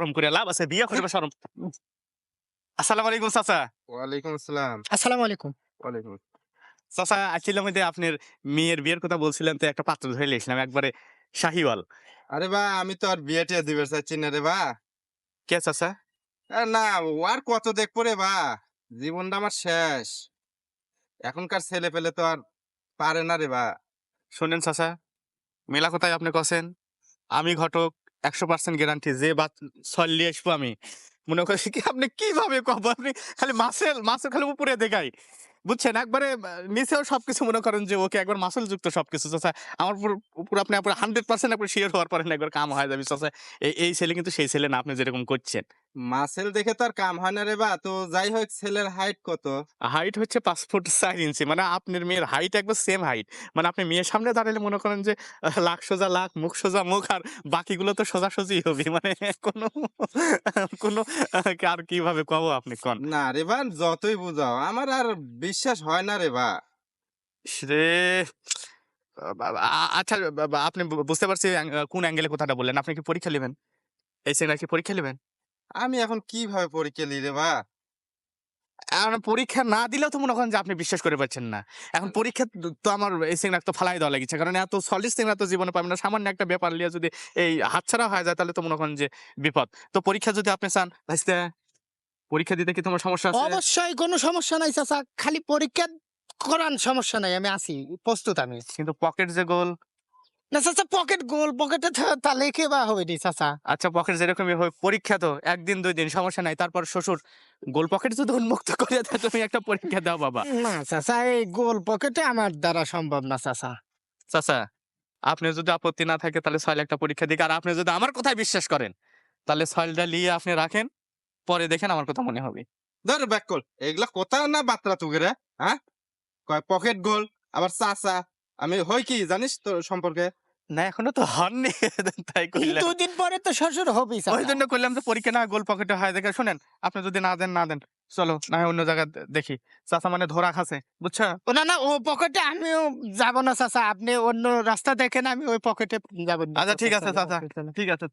শরম করে লাভ আছে, বিয়ে করবে শরম। আসসালামু আলাইকুম চাচা। ওয়ালাইকুম আসসালাম। আসসালামু আলাইকুম। ওয়ালাইকুম চাচা আসছিলাম ওই যে আপনার মেয়ের বিয়ের কথা বলছিলেন, তো একটা পাত্র ধরে লিয়েছিলাম একবারে শাহিওয়াল। আরে বা আমি তো আর বিয়ে টিয়ে দিবে চাচ্ছি না রে বা। কে চাচা? না ও আর কত দেখবো রে বা, জীবনটা আমার শেষ। এখনকার ছেলে পেলে তো আর পারে না রে বা। শোনেন চাচা, মেলা কথায় আপনি কছেন, আমি ঘটক 100% গ্যারান্টি যে বাত ছল্লি আসবো আমি। মনে করছি কি আপনি কিভাবে কব, আপনি খালি মাসেল খালি উপরে দেখাই, বুঝছেন? একবারে নিচেও সবকিছু মনে করেন যে ওকে একবার মাসল যুক্ত সবকিছু চাচা। আমার উপর আপনি আপনার 100% আপনি শিওর হওয়ার পরে না একবার কাম হয়ে যাবে চাচা। এই ছেলে কিন্তু সেই ছেলে না আপনি যেরকম করছেন। মাসেল দেখে তো আর কাম হয় না রে বা। তো যাই হোক, ছেলের হাইট কত? হাইট হচ্ছে 5 ফুট 4 ইঞ্চি। মানে আপনার মেয়ের হাইট একবার সেম হাইট। মানে আপনি মেয়ের সামনে দাঁড়ালে মনে করেন যে লাখ সোজা লাখ, মুখ সোজা মুখ, আর বাকিগুলো তো সোজাসুজি হবে। মানে কোনো কোনো আর কিভাবে কব আপনি কন? না রে বা, যতই বুঝাও আমার আর বিশ্বাস হয় না রে বা। ইসরে! আচ্ছা, আপনি বুঝতে পারছি কোন অ্যাঙ্গেলে কথাটা বললেন। আপনি কি পরীক্ষা নিবেন? এই সেমিনার কি পরীক্ষা নিবেন? আমি এখন কিভাবে পরীক্ষা লি রে বা? এখন পরীক্ষা না দিলেও তো মনে করেন যে আপনি বিশ্বাস করে পাচ্ছেন না। এখন পরীক্ষা তো আমার এই সেমিনার তো ফালাই দেওয়া লাগিচ্ছে। কারণ এত সলিড সেমিনার তো জীবনে পাবেন না। সামান্য একটা ব্যাপার লিয়ে যদি এই হাতছাড়া হয়ে যায় তাহলে তো মনে করেন যে বিপদ। তো পরীক্ষা যদি আপনি চান, ভাইস্তে পরীক্ষা দিতে কি তোমার সমস্যা আছে? অবশ্যই কোনো সমস্যা নাই চাচা। খালি পরীক্ষা করান, সমস্যা নাই। আমি আছি, প্রস্তুত আমি। কিন্তু পকেট যে গোল, না চাচা, পকেট গোল, পকেটে তা লিখে বা হবে নি চাচা। আচ্ছা পকেট যেরকমই হোক পরীক্ষা তো ১ দিন ২ দিন সমস্যা নাই। তারপর শ্বশুর গোল পকেট যদি উন্মুক্ত করে দেয় তুমি একটা পরীক্ষা দাও বাবা। না চাচা, এই গোল পকেটে আমার দ্বারা সম্ভব না চাচা। চাচা, আপনার যদি আপত্তি না থাকে তাহলে সয়েল একটা পরীক্ষা দিক। আর আপনি যদি আমার কথায় বিশ্বাস করেন তাহলে সয়েলটা নিয়ে আপনি রাখেন। পরে দেখেন আমার কথা মনে হবে। ধর ব্যাককল, এগুলা কথা না বাত্রা তুগে রে? হ্যাঁ, কয় পকেট গোল, আবার চাচা। আমি হই কি জানিস তোর সম্পর্কে? না এখনো তো হননি তাই কইলাম। 2 দিন পরে তো শ্বশুর হবেই ওই চাচা। জন্য কইলাম যে পরীক্ষা না গোল পকেটে হয় দেখে। শুনেন, আপনি যদি না দেন না দেন। চলো না হয় অন্য জায়গায় দেখি। চাচা মানে ধরা খাছে, বুঝছো? ও না, না, ও পকেটে আমিও যাব না চাচা। আপনি অন্য রাস্তা দেখেন, আমি ওই পকেটে যাব না আচ্ছা চাচা। ঠিক আছে চলেন, চাচা, আপনি চলেন। ঠিক আছে।